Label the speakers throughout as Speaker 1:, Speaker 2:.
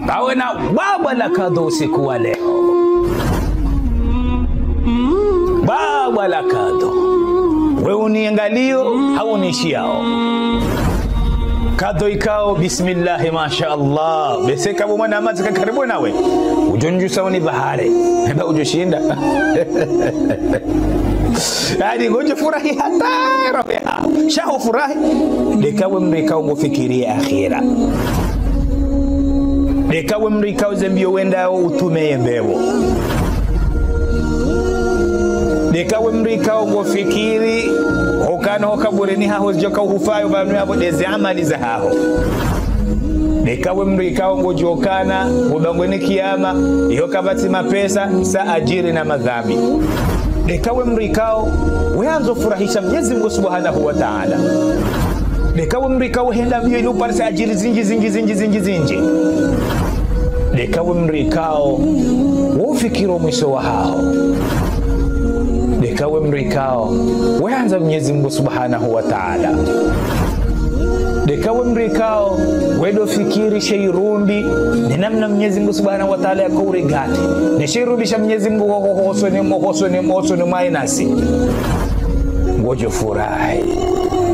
Speaker 1: bawe na baba la kadho usiku wa leo. Baba la kadho, wewe uniangalio au unishiao. Kadho ikao bismillah mashaallah. Beseka mwana amazi karibu nawe. Ujonju sauni bahare. Heba ujoshinda. Hadi ngoje furahi hata roho yao. Shaho furahi. Dekawe mrikao ngofikiria akhira. Dekawe mrikao zembio wenda utume mbebo. Dekawe mrikao ngofikiri okana okabureni haho joka ufayo banu yabo deze amali za haho. Dekawe mrikao ngojokana ubangweni kiyama iyo kabati mapesa sa ajiri na madhambi. Dekawe mrikao weanzo furahisha Mwenyezi Mungu Subhanahu wa Ta'ala. Dekawe mrikao henda mbio ile upande ajiri zinji. Dekawe mrikao ufikiro mwisho wa hao. Dekawe mrikao weanza Mwenyezi Mungu Subhanahu wa Ta'ala. Dekawe mrikao wedo fikiri sheirumbi ni namna Mwenyezi Mungu Subhanahu wa Ta'ala yakourigati. Ni sheirubisha Mwenyezi Mungu hoso ni mainasi. Ngojo furahi.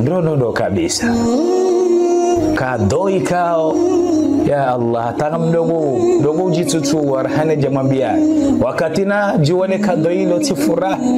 Speaker 1: Ndono kabisa. Kadoi kao ya Allah tanga mdogo ujitutu warhane jamambia wakati na jione kadoi hilo tifurahi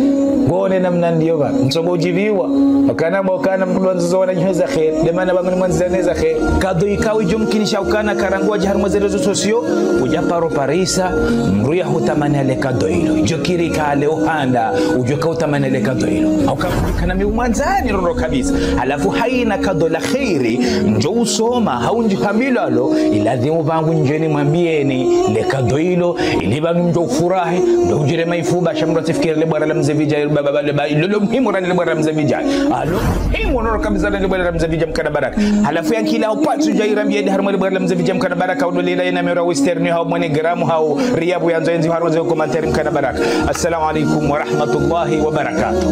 Speaker 1: ngone namna ndio ba msomo ujiviwa wakana mkulwanzo wana nyoza khair demana bangani mwanzaneza khair kadoi kao jumkinisha ukana karangwa jahar mwazerezo sosio ujaparo parisa mruya hutamani ale kadoi hilo jokiri kale uhanda ujoka utamani ale kadoi hilo au kana miumwanzani roro kabisa alafu haina kadoi la khairi njo usoma haunji hamilo alo iladhimu bangu njeni mwambieni le kadho hilo ili bangu mjo ufurahi ndo ujire maifuba shamro tifikiri le bwana la mzevija baba lolo muhimu rani le bwana la mzevija alo himu noro kabisa le bwana la mzevija mkana baraka halafu yankila upatu jairambia di harmo le bwana la mzevija mkana baraka udolila ina mera westerni hao mwene gramu hao riabu yanzo enzi harwaze komentari mkana baraka. Assalamu alaikum wa rahmatullahi wa barakatuh.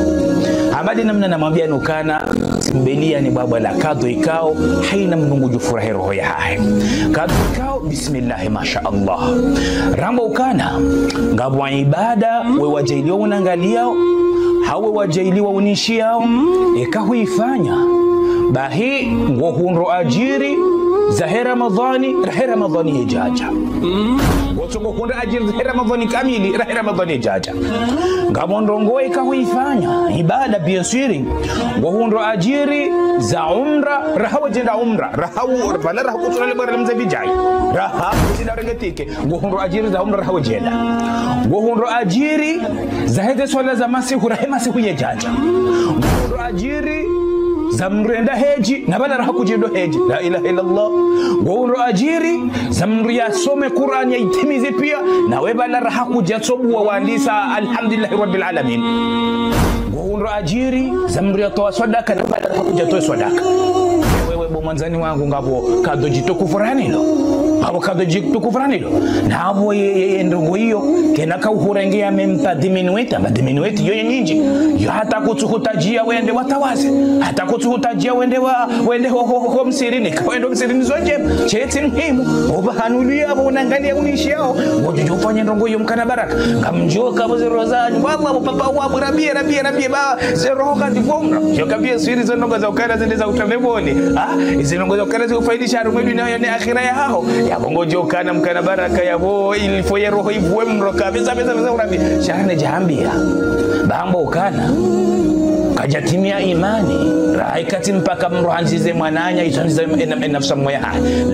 Speaker 1: Amadi namna namwambia nukana simbelia ni baba la kadho ikao haina mnungu jufurahi roho ya hai. Kadho ikao bismillah mashaallah. Rambo ukana ngabwa ibada we wajailiwa unangaliao hawe wajailiwa unishiao ikahuifanya bahi ngohunro ajiri zahera Ramadhani ijaja. Wotongo kunda ajiri zahera Ramadhani kamili Ramadhani ijaja. Ngabondongo ikahuifanya ibada biasiri ngohunro ajiri za umra rahawa jenda umra rahawu bala rahawu kutole bara mzabijai rahawu jenda regetike ngohunro ajiri za umra rahawa jenda ngohunro ajiri za hede swala za masihu rahima siku ijaja ngohunro ajiri zamrenda heji na bala raha kujindo heji la ilaha illa Allah ngohunro ajiri zamri yasome Qur'an yaitimize pia na we bala raha kujatsobu waandisa alhamdulillah rabbil alamin ngohunro ajiri zamri yatoa sadaka na bala raha kujatoa sadaka. Wewe mwanzani wangu ngabo kadho jitokufurani lo abo kadho jitokufurani lo na abo ndongo hiyo kenaka uhurengea mempa diminueti yoye nyinji yo hata kutuhutajia wende watawaze hata kutuhutajia wende ho msirini kwendo msirini zoje cheti muhimu obahanulia abo unangalia unishiao ngojo ufanye ndongo hiyo mkana baraka ngamjoka abo zerozani wala papa wa rabia ba zero kandi bomra yo kabia siri zo ndongo za ukara zende za utambeboni izinongo za ukara zifaidisha rumwedu nayo ni akhira ya hao yabongojo kana mkana baraka yabo ilifoye roho ivwe mroka beza urabi shahane jahambia bambo ukana kajatimia imani raikati mpaka mruhanzize mwananya itanzize nafsa moya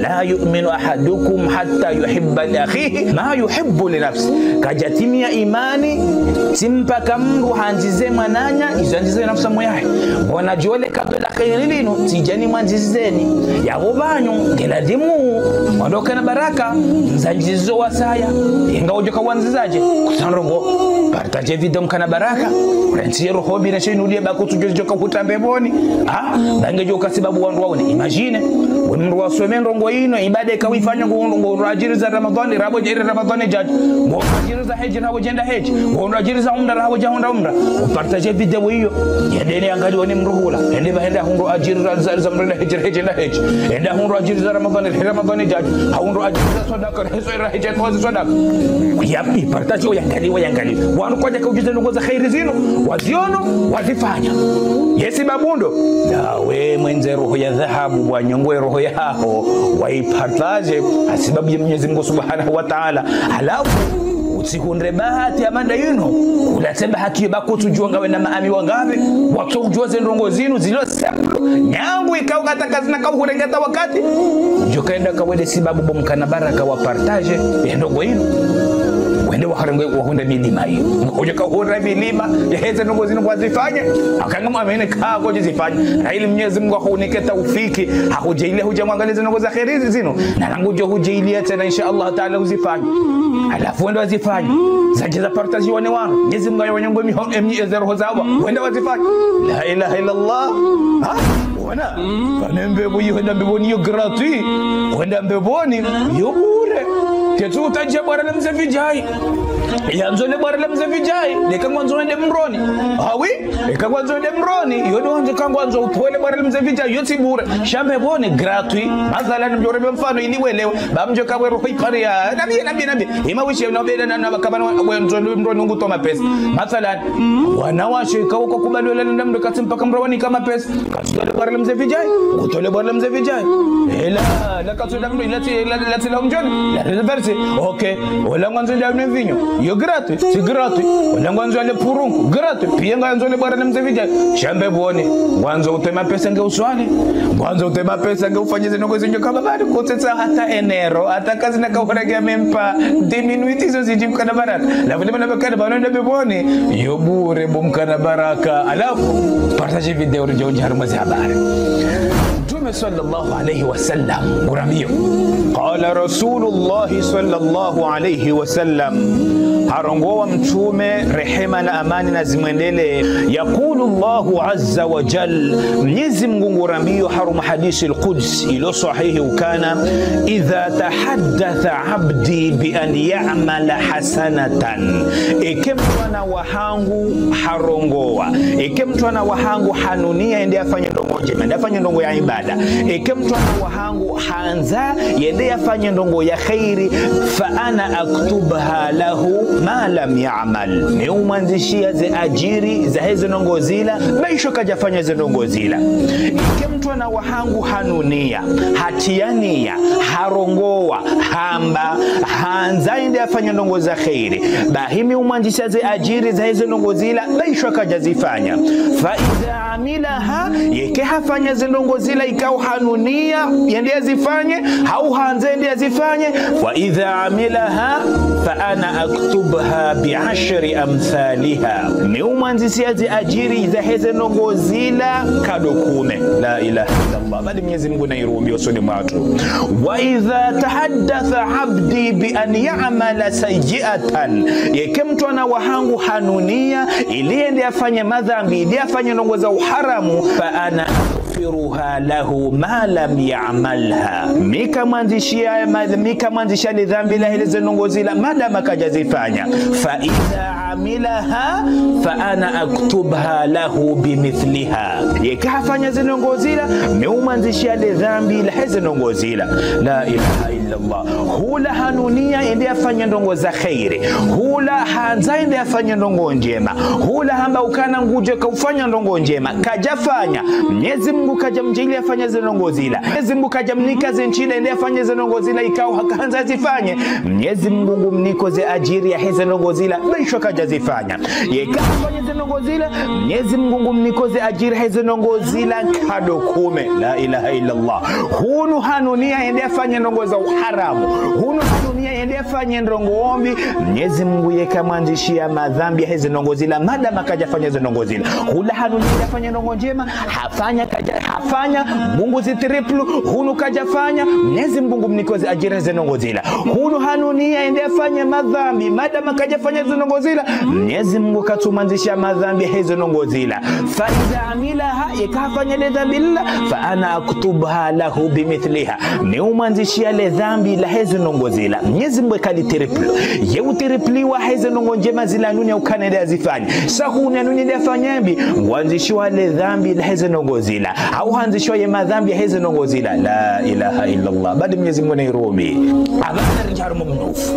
Speaker 1: la yu'minu ahadukum hatta yuhibba li akhihi ma yuhibbu li nafsi kajatimia imani simpaka mruhanzize mwananya itanzize nafsa moya bona jole kabla khairilino tijani mwanzizeni yabo banyu ngeladimu ondoka na baraka nzanjizo wasaya ingaojo kawanzizaje kusanrongo partaje video mkana baraka urensiro hobi na shinu ulie bakutu jojo kutambe boni bangejo kwa sababu wandu waone imagine mru wasome ndongo ino ibada ikawifanya ngo ajiri za Ramadhani rabo jeri Ramadhani jaji ngo ajiri za haji rabo jenda haji ngo ajiri za umra rabo jenda umra upartaje video hiyo yendeni angalia ni mruhula ende bahenda hundu ajiri za umra haji na haji ende hundu ajiri za Ramadhani jaji hundu ajiri za sadaka hizo haji kwa sadaka yapi partaje yangali wanu kwaje kujiza ndongo za khairi zino waziono wazifanya yesi babundo nawe mwenze roho ya dhahabu bwanyongwe roho yao waipartaje asibabu ya Mwenyezi Mungu Subhanahu wa Ta'ala halafu usihundre bahati amanda yino ulateba haki bako tujuanga wena maami wangabe watu ujuaze ndongo zinu zilo nyangu ikao kataka zina kau kurengeta wakati njokaenda kawede sibabu bomkana baraka wa partage ya ndongo yino wende wahunda milima hiyo mkoja kahunda milima yaheze ndongo zinu kwa zifanya akangama amene kaa koje zifanya na ili Mwenyezi Mungu ahunike taufiki hakujailia hujamwangaliza ndongo za kheri zinu na nangujo hujailia tena insha Allah Ta'ala uzifanya alafu wende wazifanya zaje za partage wane wano Mwenyezi Mungu ayawanyongo miho roho zawa wende wazifanya la ilaha illa Allah wana panembe buyi wenda mbeboni yo gratuit wenda mbeboni yo bure ketu utajia bora na mzee vijai yanzo le bora la mzee vijai leka mwanzo ende mroni hawi leka mwanzo ende mroni yodo wanje kangwanzo upole bora la mzee vijai yoti bure shambe bone gratuit mathalan mjore mfano ili welewe bamjo kabwe roho ipare ya nabi ima wishe na beda na kabana wenzo mroni ngutoma pesa mathalan wanawashe kwa kubalwa na mdo kati mpaka mroni kama pesa katole bora la mzee vijai utole bora la mzee vijai la katole mdo ilati la mjoni la verse okay wala mwanzo ndio mvinyo yo gratuit si gratuit wala mwanzo ile purungu gratuit pia mwanzo ile bora na mzee vijai shambe bone mwanzo utema pesa nge uswali mwanzo utema pesa nge ufanyize ndongo zinyo kama bado kuteta hata enero hata kazi na kaurage mempa diminuiti hizo zijimkana baraka la vile bana bakana bana ndio bone yo bure bomkana baraka alafu partage video ndio jaruma za habari صلى الله عليه وسلم ورميه قال رسول الله صلى الله عليه وسلم harongowa mtume rehema na amani na zimwendele yakulu Allahu azza wa jal Mwenyezi Mungu ngurambio harum hadisi al-Quds ilo sahihi ukana idha tahaddatha abdi bi an ya'mala hasanatan ikemtwana wahangu harongowa ikemtwana wahangu hanunia ende afanye ndongo njema ende afanye ndongo ya ibada ikemtwana wahangu hanza ende afanye ndongo ya khairi fa ana aktubha lahu ma lam ya'mal ni umwanzishia ze ajiri za hizo ndongozila baisho kajafanya ze ndongozila ikemtwa na wahangu hanunia hatiania harongoa hamba hanza inde afanya ndongoza khairi bahimi umwanzishia ze ajiri za hizo ndongozila baisho kajazifanya fa idha amilaha yeke hafanya ze ndongozila ikao hanunia yende azifanye au hanza yende azifanye wa idha amilaha fa ana aktubha bi'ashri amthaliha ni umwanzisiazi ajiri za heze ndongozila kadokume la ilaha illa Allah bali Mwenyezi Mungu nairumbi usoni mwatu wa idha tahaddatha abdi bi an ya'mala sayyi'atan yekemtwana wahangu hanunia iliende afanye madhambi ili afanye ndongoza uharamu fa ana aghfiruha lahu ma lam ya'malha mika mwanzishia ni dhambi la heze ndongozila madama kajazifanya fa idha amilaha fa ana aktubha lahu bimithliha yakafanya zinongozila meumanzishia le dhambi la hizo ndongozila la ilaha illa Allah hula hanunia ende afanya ndongo za khairi hula hanza ende afanya ndongo njema hula hamba ukana nguje kaufanya ndongo njema kajafanya Mwenyezi Mungu kajamjili afanya zinongozila Mwenyezi Mungu kajamnika zinchila ende afanya zinongozila ikao hakaanza zifanye Mwenyezi Mungu mniko ze ajiri ya hizo ndongozila baisho kajazifanya yekafanya zinongozila Mwenyezi Mungu mnikoze ajiri hizo ndongozila kadokume la ilaha illa Allah hunu hanunia ende afanya ndongoza uharamu hunu hanunia ende afanya ndongoombi Mwenyezi Mungu yekamwanzishia madhambi hizo ndongozila madama kajafanya hizo ndongozila hula hanunia afanya ndongo njema hafanya Mungu zitriplu hunu kajafanya Mwenyezi Mungu mnikoze ajiri hizo ndongozila hunu hanunia ende afanya madhambi madama kajafanya hizo ndongozila Mwenyezi Mungu katumanzisha madhambi hizo nongo zila. Fa idha amilaha yakafanya le dhambi lila fa ana aktubuha lahu bimithliha. Ni umanzishia le dhambi la hizo nongo zila. Mwenyezi Mungu kalitriple. Yeu tripliwa hizo nongo njema zila nunya ukanenda zifanya. Sahuna nunya defanyembi wanzishwa le dhambi la hizo nongo zila. Au hanzishwa ye madhambi hizo nongo zila. La ilaha illa Allah. Bado Mwenyezi Mungu anairobi. Abana rinjaru mumnufu.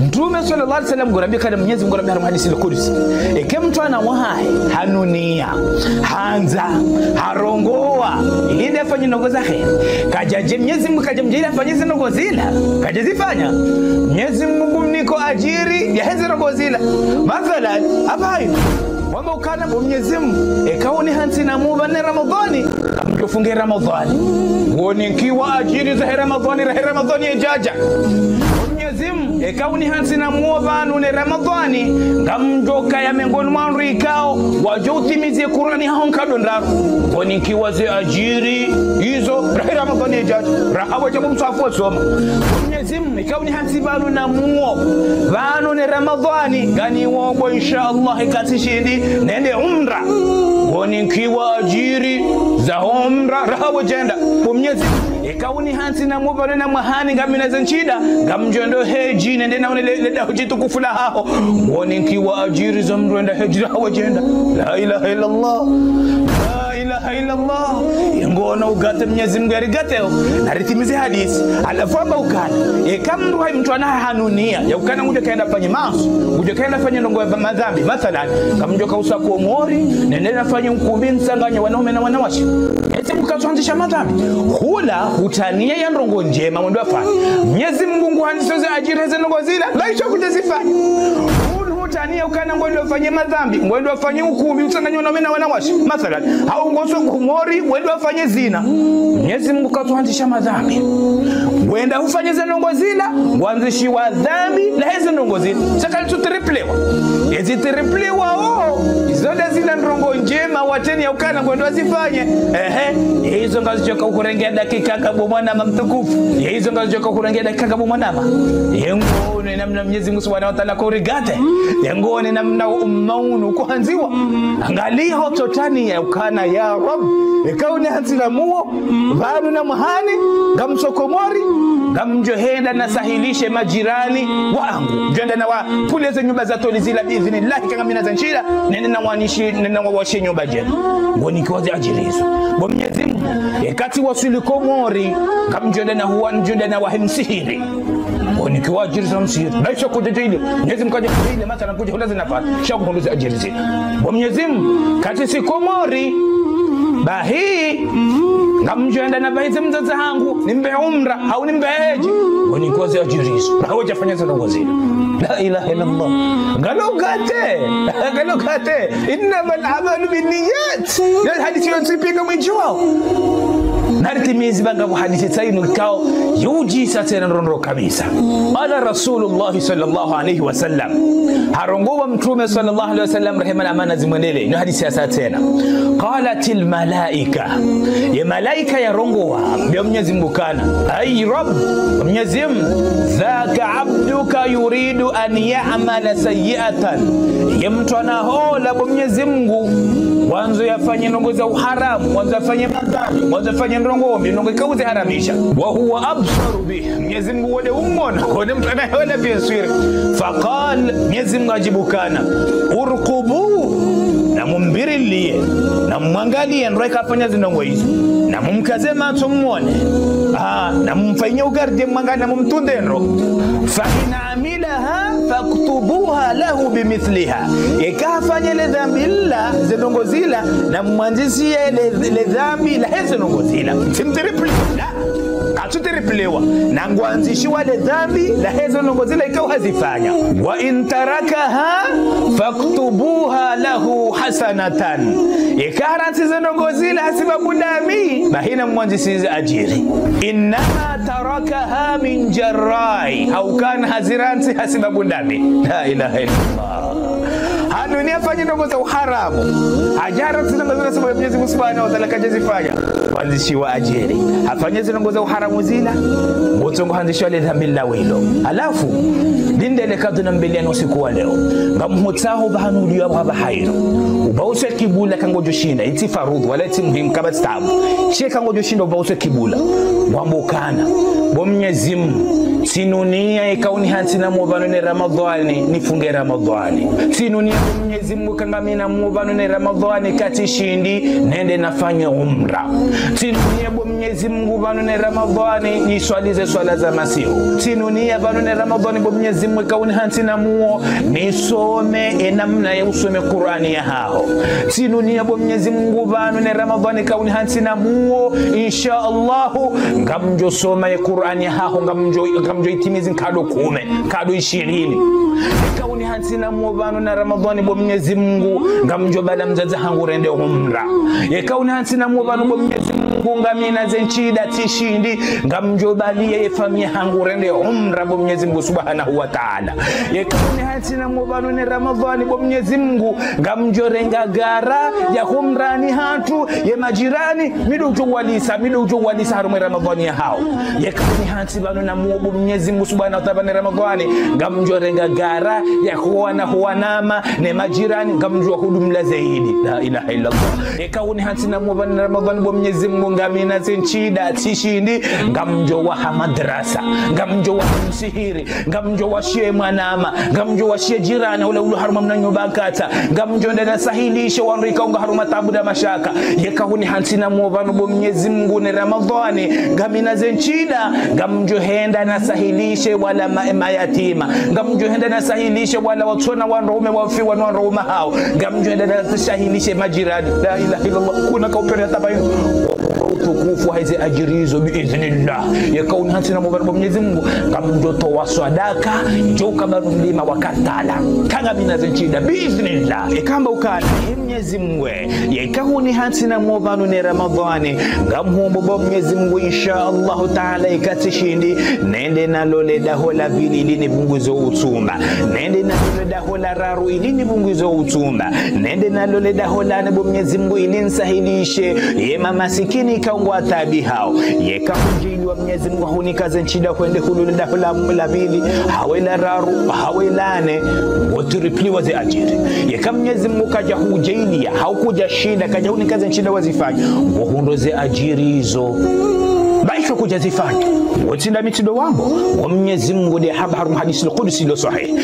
Speaker 1: Mtume sallallahu alaihi wasallam gurambia kada Mwenyezi Mungu gurambia hadisi al-Qudsi. Eke mtu ana wahai hanunia hanza harongoa ili afanye nongo zake. Kajaje Mwenyezi Mungu kajamjia afanye hizo nongo zila. Kajazifanya. Mwenyezi Mungu niko ajiri ya hizo nongo zila. Mathalan abai wamba ukana Mwenyezi Mungu ekaoni hansi na muba ni Ramadhani kamjofunge Ramadhani ngoni kiwa ajiri za Ramadhani ejaja Mwenyezi Mungu ekaoni hansi na muba ni Ramadhani ngamjoka ya mengoni mwanru ikao wajoutimizie Qur'ani honka dondaru ngoni kiwa ze ajiri hizo Ramadhani ejaja rahawa jamu msafu soma Mwenyezi Mungu ekaoni hansi banu na muo banu ni Ramadhani gani wogo inshallah ikatishindi nende umra ngoni kiwa ajiri za umra rahawa jenda Mwenyezi ikauni hansi na mubale na mahani ngamina zanchida ngamjondo heji nende na leda hujitu kufula hao ngoni kiwa ajiri za mrenda heji rahawa jenda la ilaha illa Allah la ilaha illa Allah ngona ugate Mwenyezi Mungu arigateo naritimize hadisi alafamba ukana kamru hai mtu ana hanunia ya ukana nguje kaenda fanye maso nguje kaenda fanye ndongo ya madhambi mathalan kamjoka usaku omori nende nafanye mkumbi nsanganya wanaume na wanawake eti mkazanzisha madhambi hula hutania ya ndongo njema mwendo afanye Mwenyezi Mungu handisoze ajira za ndongo zila laisha kutazifanya hutania ukana mwendo afanye madhambi mwendo afanye ukumbi usanganya wanaume na wanawake mathalan au ngoso kumori mwendo afanye zina Mwenyezi Mungu katuanzisha madhambi wenda ufanye za ndongo zila mwanzishi wa dhambi la hizo ndongo zila saka tutriplewa ezi triplewa zote zina ndongo njema wateni ya ukana mwendo azifanye hizo ngazichoka ukurengea dakika kabo mwana mtukufu hizo ngazichoka ukurengea dakika kabo mwana yengo ni namna Mwenyezi Mungu Subhanahu wa Ta'ala kurigate yengo ni namna maunu kuanziwa angalia hototani ya ukana ya Rabb ikauni hatina muo bado na muhani ngamsokomori ngamjohenda na sahilishe majirani wangu jenda na wa puleze nyumba za tolizila biidhnillah kama mina zanchira nene na wanishi nene na wawashi nyumba jena ngoni kiwazi ajirizo bo Mwenyezi Mungu ekati wasilikomori ngamjonda na huwa njonda na wahimsihiri ngoni kiwaji ajirizo msihiri naisha kujijili Mwenyezi Mungu kujijili mathalan kujihulazi nafasi shaku hunduzi ajirizo bo Mwenyezi Mungu kati sikomori bahi ngamjoenda na bahize mzazi hangu nimbe umra au nimbe heji ngoni kiwazi ajirizo hawa jafanya zonongo zile la ilaha illa Allah galokate innamal a'malu binniyat ya hadithi yonsipika mwijua naritimizi banga muhadithi tsainu kao yuji satena rondo kabisa ala rasulullah sallallahu alayhi wasallam harongowa mtume sallallahu alayhi wasallam rehema na amana zimwendele ni hadithi ya satena qalatil malaika ya malaika ya rongowa ya Mwenyezi Mungu kana ay rabb Mwenyezi Mungu zaka abduka yuridu an ya'mala sayyi'atan ya mtu anahola kwa Mwenyezi Mungu mwanzo yafanye ndongo za uharamu mwanzo yafanye madhambi mwanzo yafanye ndongo ndongo kauze haramisha wa huwa absaru bi Mwenyezi Mungu wale umona wale mtu anahola bisiri faqal Mwenyezi Mungu ajibukana urqubu na mumbirilie na mwangalie ndio ikafanya zinongo hizo na mumkaze macho muone na mumfanyie ugarde mwangalie na mumtunde nro fa ina amilaha faktubuha lahu bimithliha ikafanya le dhambi la zinongo zila na mwanzisie le dhambi la hizo zinongo zila simtriple la atutriplewa na ngwanzishiwa le dhambi la hizo zinongo zila ikao hazifanya wa intarakaha faktubuha lahu hasanatan ikaranti zinongo zila hasibabu dami bahina mwanzisize ajiri innaha tarakaha min jarrai au kana haziranti hasibabu dami la ilaha illallah Dunia fanya ndogo za uharamu. Ajara tunangoza sababu Mwenyezi Mungu Subhanahu wa Ta'ala kajazifanya. Wanzishiwa ajiri. Afanye zinongo za uharamu zila. Botongo hanzishiwa le dhambi la wilo. Alafu dindele kaduna mbele usiku wa leo. Ngamhotsaho bahanu liyo baba hairo. Ubause kibula kango joshinda iti farudhu wala iti muhimu kama stabu. Che kango joshinda ubause kibula. Wambukana. Mwenyezi Mungu sinunia ikauni hansina mubano ne Ramadhani nifunge Ramadhani. Sinunia Mwenyezi Mungu kangamina mubano ne Ramadhani kati shindi nende nafanya umra. Sinunia Mwenyezi Mungu bano ne Ramadhani niswalize swala za masihu. Sinunia bano ne Ramadhani Mwenyezi Mungu ikauni hansina muo nisome enamna ya usome Qur'ani ya hao. Sinunia Mwenyezi Mungu bano ne Ramadhani ikauni hansina muo insha Allah ngamjo soma ya Qur'ani ya hao ngamjo itimizi kado 10 kado 20 ikauni hansina mubano na Ramadhani Mwenyezi Mungu ngamjo bala mzazi hangu rende umra ikauni hansina mubano Mwenyezi Mungu ngamina zenchida tishindi ngamjo bali efamia hangu rende umra Mwenyezi Mungu Subhanahu wa Ta'ala ikauni hansina mubano na Ramadhani Mwenyezi Mungu ngamjo renga gara ya umrani hatu ya majirani midojo walisa harume Ramadhani ya hao ikauni hansina na Mwenyezi Mungu Subhanahu wa Ta'ala Ramadhani ngamjo renga gara ya huwanama ne majirani ngamjo hudumla zaidi la ilaha illa Allah ikauni hansina mubani Ramadhani Mwenyezi Mungu ngamina zenchida tishindi ngamjo wa madrasa ngamjo wa msihiri ngamjo wa shie mwanama ngamjo wa shie jirani ule haruma mnanyobakata ngamjo ndana sahilisha wanrika unga haruma tabuda mashaka ikauni hansina mubani Mwenyezi Mungu ne Ramadhani ngamina zenchida ngamjo henda na sahilishe wala mayatima ngamjo henda na sahilishe wala watona wanaume wafiwa na wanaume hao ngamjo henda na sahilishe majirani la ilaha illa Allah kuna kaupenda tabayo utukufu haize ajirizo biiznillah yakauni hansina Mwenyezi Mungu ngamjo toa sadaka joka barulima wakatala kanga minazenchida biiznillah ikamba ukali Mwenyezi Mungu yakauni hansina mubano ne Ramadhani ngamhombo Mwenyezi Mungu insha Allah Ta'ala ikatishindi nende nalole dahola vili ilini bunguzo utumba nende nalole dahola raru ilini bunguzo utumba nende nalole dahola nebo Mwenyezi Mungu ilinsahilishe yema masikini kaungwa tabi hao yekaunjili wa Mwenyezi Mungu hunikaze nchida kwende hulule dahola vili hawela raru hawelane wotripliwa ze ajiri yeka Mwenyezi Mungu kaja hujailia haukuja shida kaja hunikaze nchida wazifanya wohundo ze ajiri hizo baisho kujazifanya watinda mitido wambo wa Mwenyezi Mungu de habaru hadisi al-Qudsi lo sahih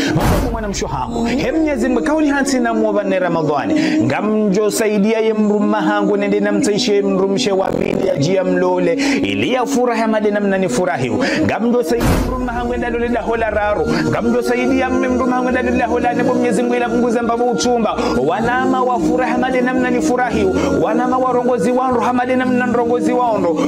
Speaker 1: mwana mshohangu he Mwenyezi Mungu kauli hansina mubane Ramadhani ngamjo saidia ye mruma hangu nende namtaishe mrumshe wa bili ajia mlole ili ya furaha madena mnani furahiu ngamjo saidia mruma hangu ndalole la hola raru ngamjo saidia mruma hangu ndalole la hola nebo Mwenyezi Mungu ila punguza mbavu uchumba wanama wa furaha madena mnani furahiu wanama wa rongozi wangu hamadena mnani rongozi wangu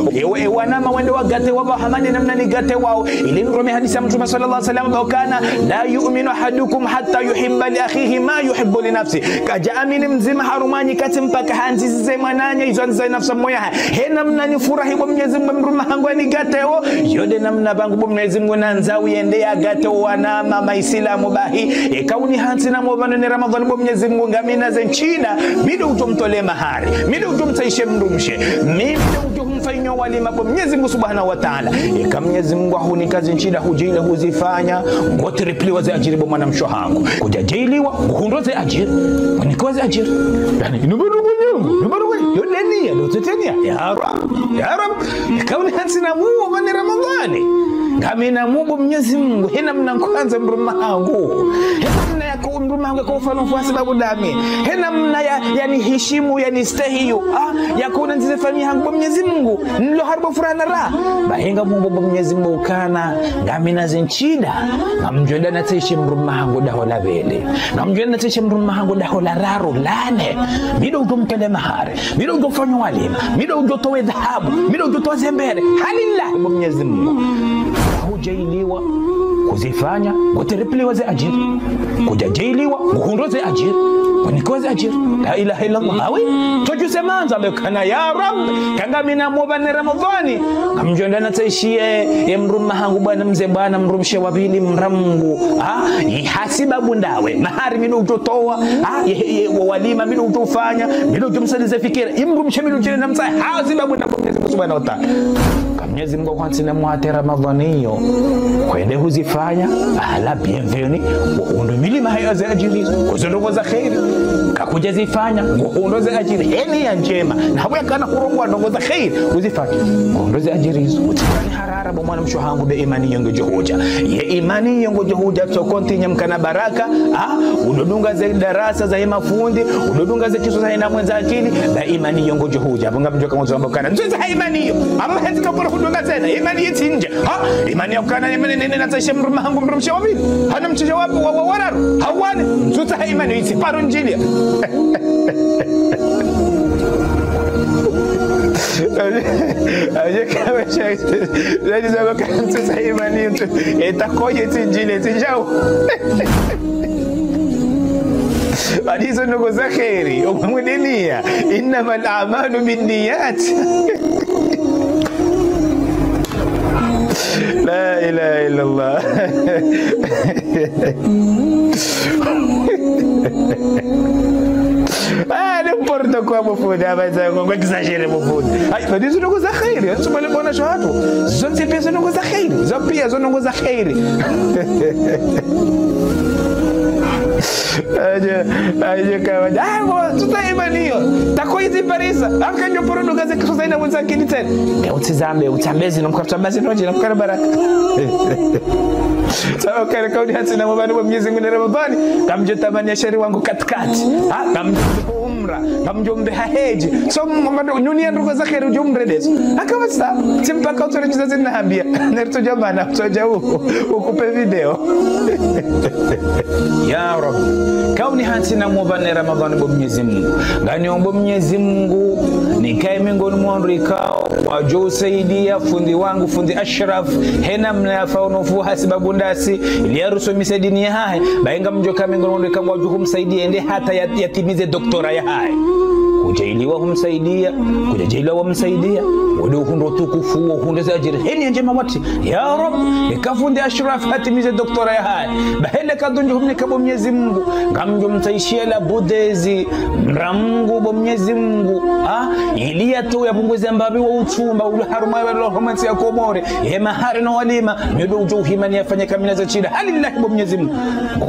Speaker 1: wanama wende wagate waba hamani namna ni gate wao ili nrome hadisi ya Mtume sallallahu alaihi wasallam kana la yu'minu ahadukum hatta yuhibba li akhihi ma yuhibbu li nafsi kaja amini mzima harumani kati mpaka hanzi zemananya hizo za nafsi moya he namna ni furahi kwa Mwenyezi Mungu mruma hangu ni gate wao yode namna bangu Mwenyezi Mungu nanza uende ya gate wana mama Islamu bahi ikauni hanzi na mubano ni Ramadhani Mwenyezi Mungu ngamina zenchida mido utomtole mahari mido utomtaishe mrumshe mido utomfanyo walima Mwenyezi Mungu Subhanahu wa Ta'ala ika Mwenyezi Mungu hunikazi nchida hujila huzifanya ngotripliwa za ajiri mwana mshohangu kujajailiwa kuhundoze ajiri kunikoze ajiri yani nubaru yodenia dotetenia ya rab ikauni hansina muo mani Ramadhani ngamina muo Mwenyezi Mungu hena mnankuanza mruma hangu hena yako mruma hangu kwa ufano kwa sababu dami hena mna yani heshimu yani stahiyo yakuna nzifanyia hangu Mwenyezi Mungu nilo harbo furana ra bahenga Mungu Mwenyezi Mungu kana ngamina zinchida ngamjwenda nataishi mruma hangu dahola vele ngamjwenda nataishi mruma hangu dahola raru lane mido utomkele mahari mido utofanya walima mido utotowe dhahabu mido utotowe zembere halillah Mwenyezi Mungu hujailiwa kuzifanya kutripliwa za ajiri kujajailiwa kuhundoze ajiri nikoze ajira la ilaha illa Allah awi tujuse manza bekana ya rab kanga mina mubane ramadhani kamjonda nataishie emruma hangu bwana mzee bwana mrumshe wa pili mramgu ihasiba bundawe mahari mimi utotoa walima mimi utofanya mimi utumsalize fikira imrumshe mimi ujene namsa hasiba bunda Mwenyezi Subhanahu wa Ta'ala Mwenyezi Mungu kwanza na mwate ramadhaniyo kwende huzifanya ala bienvenue undo milima hayo za ajili uzondogo za khairi kakuja zifanya undo za ajili eni ya njema na hapo kana kurongwa ndongo za khairi uzifanye undo za ajili hizo utani harara bo mwana mshohangu be imani yongo juhuja ye imani yongo juhuja to kontinya mkana baraka udodunga za darasa za mafundi udodunga za kiso za ina mwenza akili na imani yongo juhuja hapo ngamjoka mwanzo ambakana nzo za imani hiyo ama hezi kapora kudunga tena imani yetinja imani yakana imani nene natashe mruma hangu mrumsha wabili hana mcheja wapi wa wararu hawane nzo za imani yisiparo njili aje kama chai zaidi za kantu za imani itakoje tinjile tinjao hadizo ndogo za khairi umweninia innamal a'malu binniyat la ilaha illa Allah não importa como for, mas como exagera o fundo. Ai, mas isso não goza khairi, isso vale bona shahadu. Zon se pensa não goza khairi, zon pia zon não goza khairi. Aje kama tuta imaniyo takoizi parisa akanyo porono gaze kusoza ina mwanza kini tena utizambe utambezi nomkatabazi noje namkana baraka sawa kale kaudi hata na mabani wa Mwenyezi Mungu Ramadhani kamjotamania shari wangu katikati umra kamjombe haheji so mamado nyunia ndugu zake rujumre dezo akawasa simpaka utorejiza zinaambia nerto jamana utoja ukupe video ya Rab kauni hati na mubane Ramadhani bo Mwenyezi Mungu ngani ombo Mwenyezi Mungu nikae miongoni mwa rikao wajo saidia fundi wangu fundi Ashraf hena mnafaonofu hasibabu ndasi iliaruso misadini ya hai bainga mjoka miongoni mwa rikao wajo humsaidia ende hata yatimize doktora ya hai kujailiwa humsaidia kujailiwa humsaidia wado hundo tukufu hundo za ajira heni njema wati ya Rab ikafundi Ashraf hatimize doktora ya hai bahele kadunjo humnika bo Mwenyezi Mungu ngamjo mtaishia la budezi mramungu bo Mwenyezi Mungu ilia tu yapunguze mbabi wa uchumba ule haruma ya romansi ya Komore mahari na walima ndio ujohimani yafanya kamila za chida halillahi bo Mwenyezi Mungu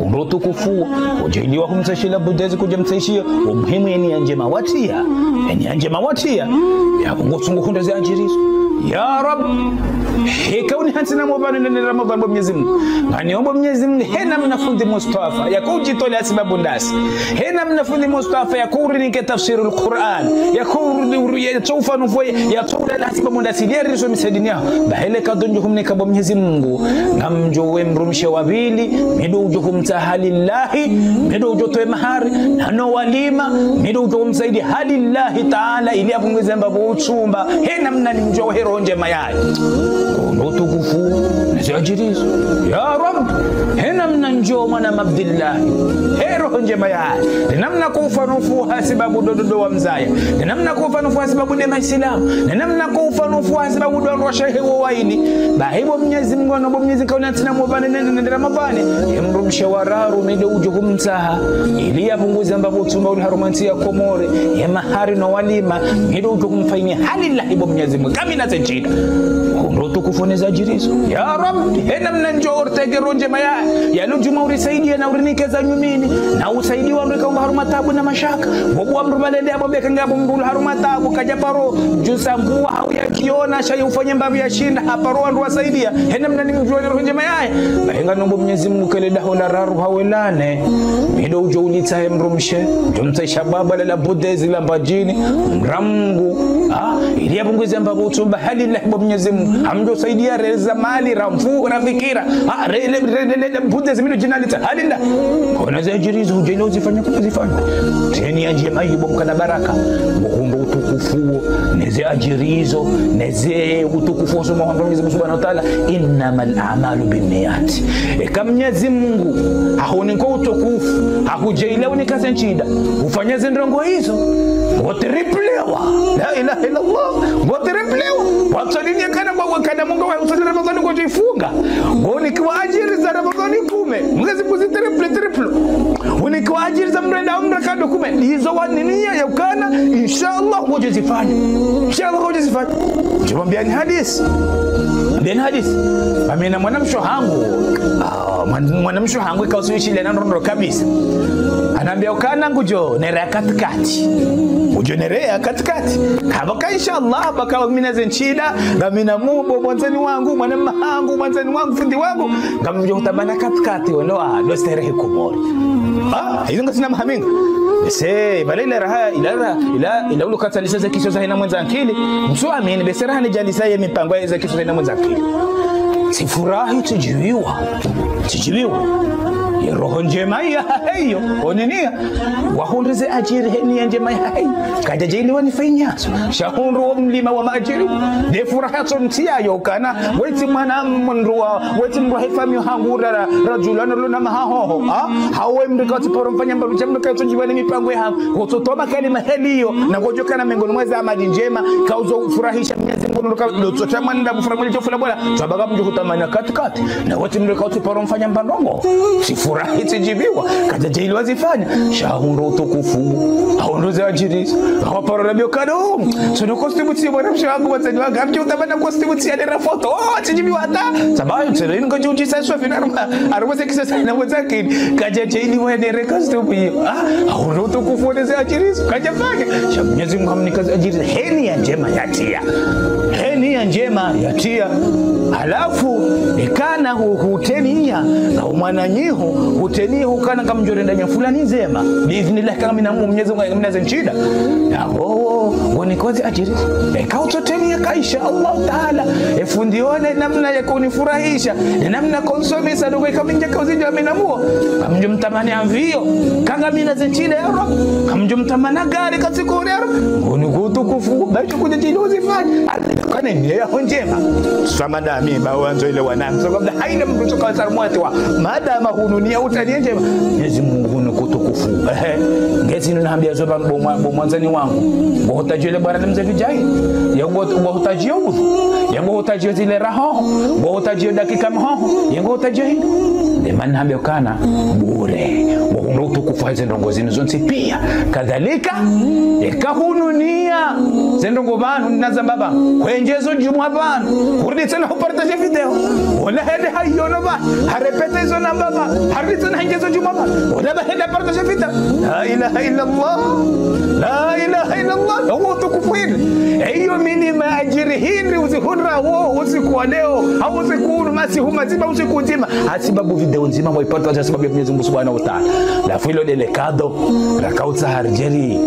Speaker 1: ndo tukufu kujailiwa humtaishia la budezi kuja mtaishia umuhimu yani njema wati yani njema watia ya ngosungu hundo za ajirizo ya Rab hekauni hatina mubani na Ramadhan bo Mwenyezi Mungu ngani ombo Mwenyezi Mungu hena mnafundi Mustafa ya kujitolea asibabu ndasi hena mnafundi Mustafa ya kurinike tafsirul Qur'an ya kurudi ya taufa nufu ya tola asibabu ndasi liarizo misadini bahele kadonjo humnika bo Mwenyezi Mungu ngamjo wemrumshe wabili mido ujuhum tahalillahi mido ujotoe mahari nano walima mido ujumsaidi halillahi ta'ala ili apunguze mbabu uchumba hena mnani mjo hero nje mayai utukufu nazijirizo ya Rab hena mnanjo mwana Abdullah hero nje mayai namna kufanufu hasibabu dodo wa mzaya namna kufanufu hasibabu de Islam namna kufanufu hasibabu do roshehe wa waini bahibo Mwenyezi Mungu na Mwenyezi kauna tina mubane nende Ramadhani yamrumsha wararu mede ujuhum msaha ili apunguze mbabu uchumba ule harumansi ya Komore ya mahari na walima mede ujuhum faini halillahi bo Mwenyezi Mungu kamina zejida ndo tukufoneza jirizo ya Rab hena mnanjo ortege ronje maya ya lujuma urisaidia na urinike za nyumini na usaidiwa ndo kaunga harumatabu na mashaka bobu amru balende abo beka ngabo mbulu harumatabu kajaparo jusambu au ya kiona shay ufanye mbabu ya shinda haparo ndo wasaidia hena mnani mjoni ronje maya bahenga nombo Mwenyezi Mungu kale dahola raru hawelane mido ujo ulita emrumshe jomta shababa la budezi la mbajini mramgu ili apunguze mbabu utumba halillahi bo Mwenyezi Mungu amjo saidia reza mali ramfu na fikira rele mpunde zimino jinalita halilla ona za jirizo ujelo zifanya kuzifanya teni anje mayibo mkana baraka muhumbu utukufu neze ajirizo neze utukufu wa Mwenyezi Mungu Subhanahu wa Ta'ala, innamal a'malu binniyat. Kama Mwenyezi Mungu haoni kwa utukufu hakujaelewa ni kazi nchida ufanye zindongo hizo wotriplewa, la ilaha illa Allah, wotriplewa watsalini kana kwa wakana Mungu wa usali Ramadhani kwa jifunga ngoni kwa ajiri za Ramadhani kume Mwenyezi Mungu triple woni kwa ajiri za mrenda umra kando kume hizo wania ya ukana inshallah wajizifanya, inshallah wajizifanya. Jumwambia ni hadith amina mwanamsho hangu mwanamsho hangu ikausiwishi ile nando kabisa, anaambia ukana ngujo nera katikati ujo nerea katikati kabaka inshallah baka mina zenchida ngamina mubo mwanzani wangu mwanzani wangu fundi wangu ngamjo utabana katikati wanoa do sterehe kumori hizo ngasina mahaminga se balila raha ila ulu kata lisaza kisho za hina mwenza akili mso amini besera ni jalisa ya mipango ya kisho za hina mwenza akili sifurahi tujiwiwa ya roho njema ya hiyo onenia wahunrize ajiri heni njema ya hiyo kaja jeli wanifanyazo shahunru mlima wa majiri de furahato mtia yo kana weti mana mnruwa weti mrahifami hangura rajulana luna mahoho hawe mrikati poro mfanya mbaru jamno kaito jiwani mipango ya kutotoma kalima heliyo na gojoka na mengoni mweza amadi njema kauzo furahisha Mwenyezi Mungu ndoka nda mfurahisha jofula bwana sabaga mjo kutamana katikati na weti mrikati poro mfanya mbandongo furahi tijibiwa kaja jeli wazifanya shahuru utukufu haondoze ajiri hawaparo rabio kado sono kostibuti bwana mshangu wazani wanga mjo utabana kostibuti ya dera foto tijibiwa hata sababu tselo ingo juji sasa finaruma arweze kisa sana wazaki kaja jeli wene rekostibuti haondoze utukufu wazani ajiri kaja fanya Mwenyezi Mungu amnikaza ajiri heni ya njema yatia halafu ikana hutenia na mwananyiho huteniho kana kama mjorenda nya fulani nzema biiznillah kama mina Mwenyezi Mungu mnaza nchida woni kozi ajiri kautotenia kaisha Allah Taala efundione namna ya kunifurahisha namna konsomesa dogo kama nje kozi ndio amenamua kamjo mtamani amvio kanga mina zenchida ya Rabb kamjo mtamana gari katikore ya Rabb woni kutukufu bacho kuja jilozifanya kana ni ya njema samada mimi bawanzo ile wanangu sababu haina mtu kwa sarmwati wa madama hununia utania njema Mwenyezi Mungu ni kutukufu ngezi ninaambia zoba mwanzani wangu bohotajile barani mzee vijai yango bohotajio udhu yango bohotajio zile raho bohotajio dakika mhoho yango bohotajio hino demani naambia kana bure bohondo utukufu hizo ndongozi nizonsi pia kadhalika ikahununia zendongo banu naza baba kwenjezo jumwa banu kurdi tena upartaje video wala hede hayono ba harepete hizo na baba hardi tena henjezo jumwa banu wala hede partaje video la ilaha illa Allah huwa utukufu hiyo mini maajiri hindi uzihunra huo usiku leo au usiku masihuma zima usiku nzima asibabu video nzima waipata kwa sababu ya Mwenyezi Mungu Subhanahu wa Ta'ala la filo delicado rakauta harjeri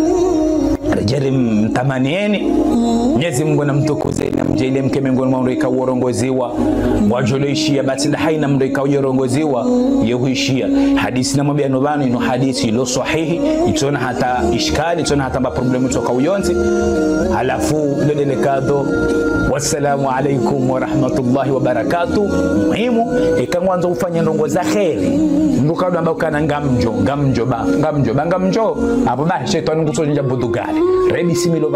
Speaker 1: mtamanieni Mwenyezi Mungu namtukuze na mjele mke miongoni mwa ndio ikaorongoziwa wajoloishia basi na haina ndio ikaorongoziwa yehuishia hadithi na mabiano bano ino hadithi ilo sahihi itona hata ishkali itona hata problemu toka uyonzi halafu delikado wassalamu alaikum wa rahmatullahi wa barakatuh muhimu ikangwanza ufanya ndongo za kheri ndukado ambao kana ngamjo hapo ba shetani ngusonja budugali rebi similo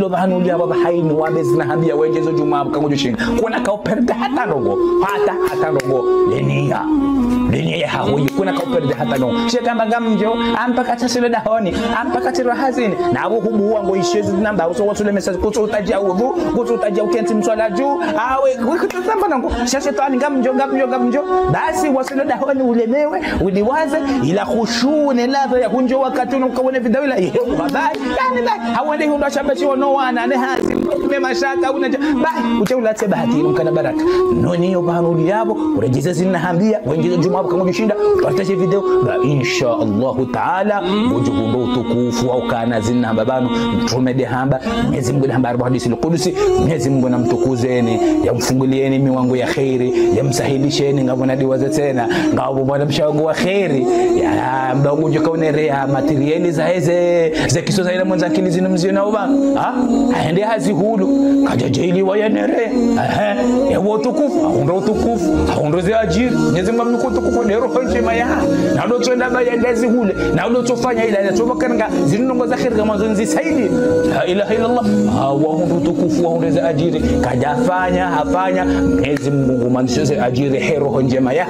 Speaker 1: bahanuli yabo bahaini wabezina hambia wenjezo juma kangojo shinga kuna ka operde hata ndogo lenia ya hawo kuna ka operde hata ndogo shekamba ngamjo ampaka tasilo dahoni ampaka tiro hazini na abo hubu wango ishezi namba uso wasule message kuto utajia udhu kuto utajia ukenti mswala juu awe kutazamba nango shetani ngamjo basi wasule dahoni ulemewe uliwaze ila khushune ladha ya kunjo wakati unakuona video ila babai yani hawende ndo shabashi no wana ne hazi memashaka unaja bai uchaulate bahati mkana baraka noni yo bahanuli yabo urejeza zinahambia wengine juma kama kushinda tutashe video ba insha Allah Taala ujubundo utukufu au kana zinna babanu mtume de hamba Mwenyezi Mungu hamba hadithi al-Qudusi Mwenyezi Mungu namtukuzeni yamfungulieni miwango ya khairi yamsahilisheni ngabona diwaza tena ngabo bwana mshawangu wa khairi ya mbangu joka unerea materiali za heze za kisoza ila mwanza akili zinamzio na uba aende hazi hulu kaja jaili wa yanere ya utukufu aundo utukufu aundo za ajiri Mwenyezi Mungu mkutukufu lero njema ya na ndo twenda ba yandazi hule na ndo tofanya ila tofakanga zinongo za khiri kama zonzi saidi la ilaha illa Allah wa aundo utukufu aundo za ajiri kaja hafanya Mwenyezi Mungu manishoze ajiri hero njema ya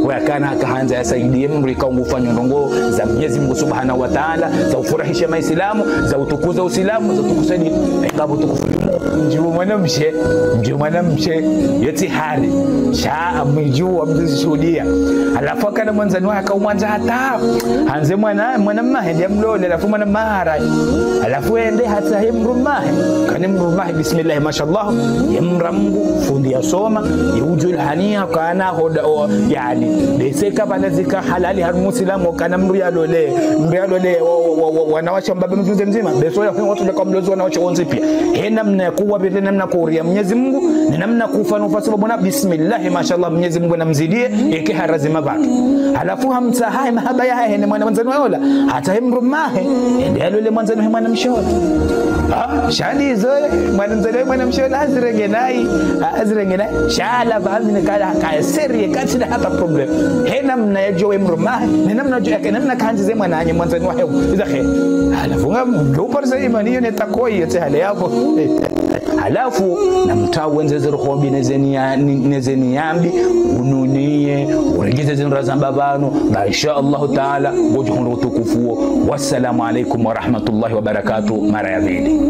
Speaker 1: wakana akaanza yasaidie mrika ungufanya ndongo za Mwenyezi Mungu Subhanahu wa Ta'ala za ufurahisha maislamu za utukuza uislamu za tukusadi ngabu tukufu mjuma mwanamshe yeti hali shaa mjua mzishuhudia alafu kana mwanzani wake umwanza hata anze mwanamma ndiye mlole alafu mwanamara alafu ende hata himrumahi kana mrumahi bismillah mashallah yamra Mungu fundi yasoma yujul hania kana hoda yani deseka balazika halali har muslimu kana mriyalole wanawasha mbabe mzunze mzima beso ya watu kwa mlozo wanawasha onzi pia namna kuwa vile namna kuria Mwenyezi Mungu ni namna kufanya kwa sababu na bismillah mashallah Mwenyezi Mungu namzidie yake harazima baki alafu hamsahai mahaba yake ni mwanzani wala hata himrumahe ndio yule mwanzani mwanamshola shani zoe mwanamshola azrengenai shala baadhi nikala kaiseri kati na hata problem namna yajoe mrumahe ni namna yake namna kanzi zema nanye mwanzani wake izahe alafu ndio parza imani ni takoi yote hali hapo alafu na mtau wenzeze rohobi nezeni yambi ununie urejeze zinra zambabano na insha Allah taala ngojo utukufu. Wassalamu alaikum wa rahmatullahi wa barakatuh. Mara ya pili.